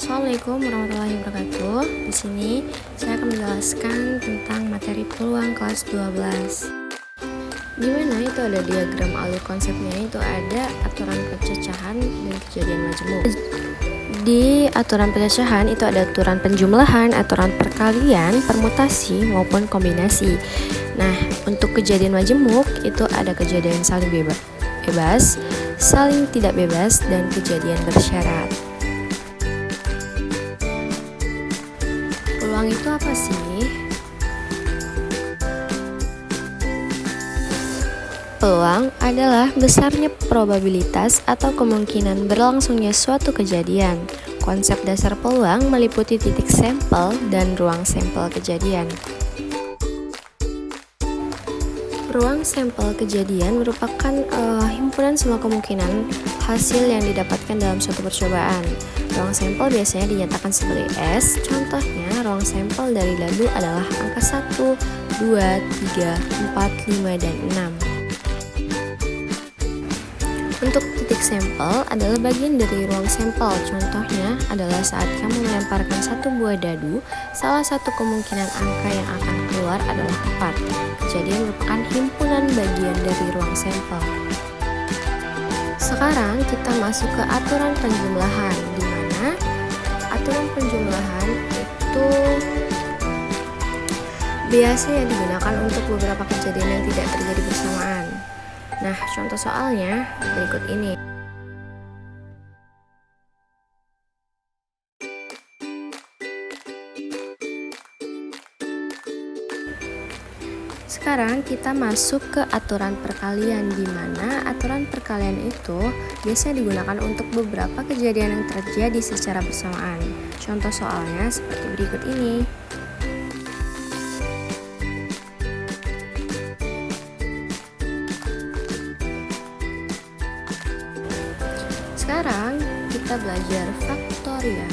Assalamualaikum warahmatullahi wabarakatuh. Di sini saya akan menjelaskan tentang materi peluang kelas 12. Di mana itu ada diagram alur konsepnya, itu ada aturan percecahan dan kejadian majemuk. Di aturan percecahan itu ada aturan penjumlahan, aturan perkalian, permutasi maupun kombinasi. Nah, untuk kejadian majemuk itu ada kejadian saling bebas, saling tidak bebas, dan kejadian bersyarat. Peluang itu apa sih? Peluang adalah besarnya probabilitas atau kemungkinan berlangsungnya suatu kejadian. Konsep dasar peluang meliputi titik sampel dan ruang sampel kejadian. Ruang sampel kejadian merupakan himpunan semua kemungkinan hasil yang didapatkan dalam suatu percobaan. Ruang sampel biasanya dinyatakan sebagai S. Contohnya, ruang sampel dari lagu adalah angka 1, 2, 3, 4, 5, dan 6. Untuk titik sampel adalah bagian dari ruang sampel. Contohnya adalah saat kamu melemparkan satu buah dadu, salah satu kemungkinan angka yang akan keluar adalah 4. Kejadian merupakan himpunan bagian dari ruang sampel. Sekarang kita masuk ke aturan penjumlahan, di mana aturan penjumlahan itu biasanya digunakan untuk beberapa kejadian yang tidak terjadi bersamaan. Nah, contoh soalnya berikut ini. Sekarang kita masuk ke aturan perkalian, di mana aturan perkalian itu biasanya digunakan untuk beberapa kejadian yang terjadi secara bersamaan. Contoh soalnya seperti berikut ini. Sekarang kita belajar faktorial,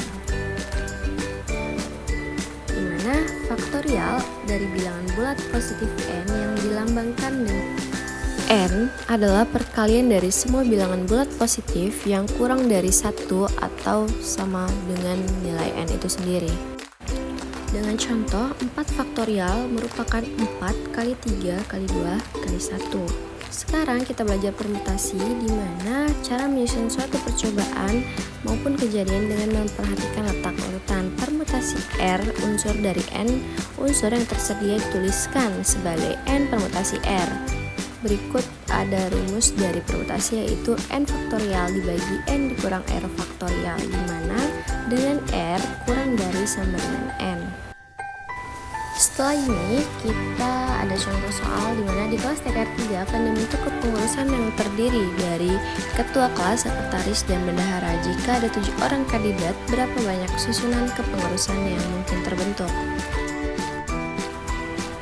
di mana faktorial dari bilangan bulat positif n yang dilambangkan dengan n adalah perkalian dari semua bilangan bulat positif yang kurang dari 1 atau sama dengan nilai n itu sendiri. Dengan contoh, 4 faktorial merupakan 4 kali 3 kali 2 kali 1. Sekarang kita belajar permutasi, di mana cara menyusun suatu percobaan maupun kejadian dengan memperhatikan letak urutan. Permutasi R unsur dari N unsur yang tersedia dituliskan sebagai N permutasi R. Berikut ada rumus dari permutasi, yaitu N faktorial dibagi N dikurang R faktorial, di mana dengan R kurang dari sama dengan N. Setelah ini kita ada contoh soal di mana di kelas TKR 3 akan dibentuk kepengurusan yang terdiri dari ketua kelas, sekretaris, dan bendahara. Jika ada 7 orang kandidat, berapa banyak susunan kepengurusan yang mungkin terbentuk?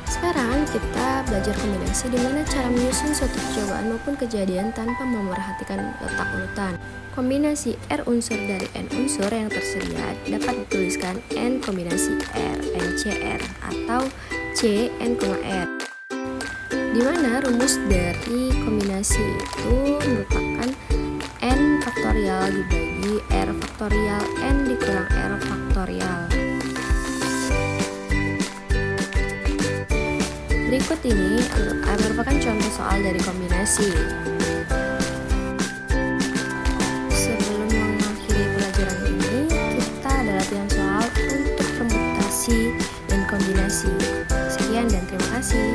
Sekarang kita belajar kombinasi, di mana cara menyusun suatu percobaan maupun kejadian tanpa memerhatikan letak urutan. Kombinasi R unsur dari N unsur yang tersedia dapat dituliskan N kombinasi R, NCR, atau C, N, R. Di mana rumus dari kombinasi itu merupakan N faktorial dibagi R faktorial N dikurang R faktorial. Berikut ini merupakan contoh soal dari kombinasi. Sebelum mengakhiri pelajaran ini, kita ada latihan soal untuk permutasi dan kombinasi. Sekian dan terima kasih.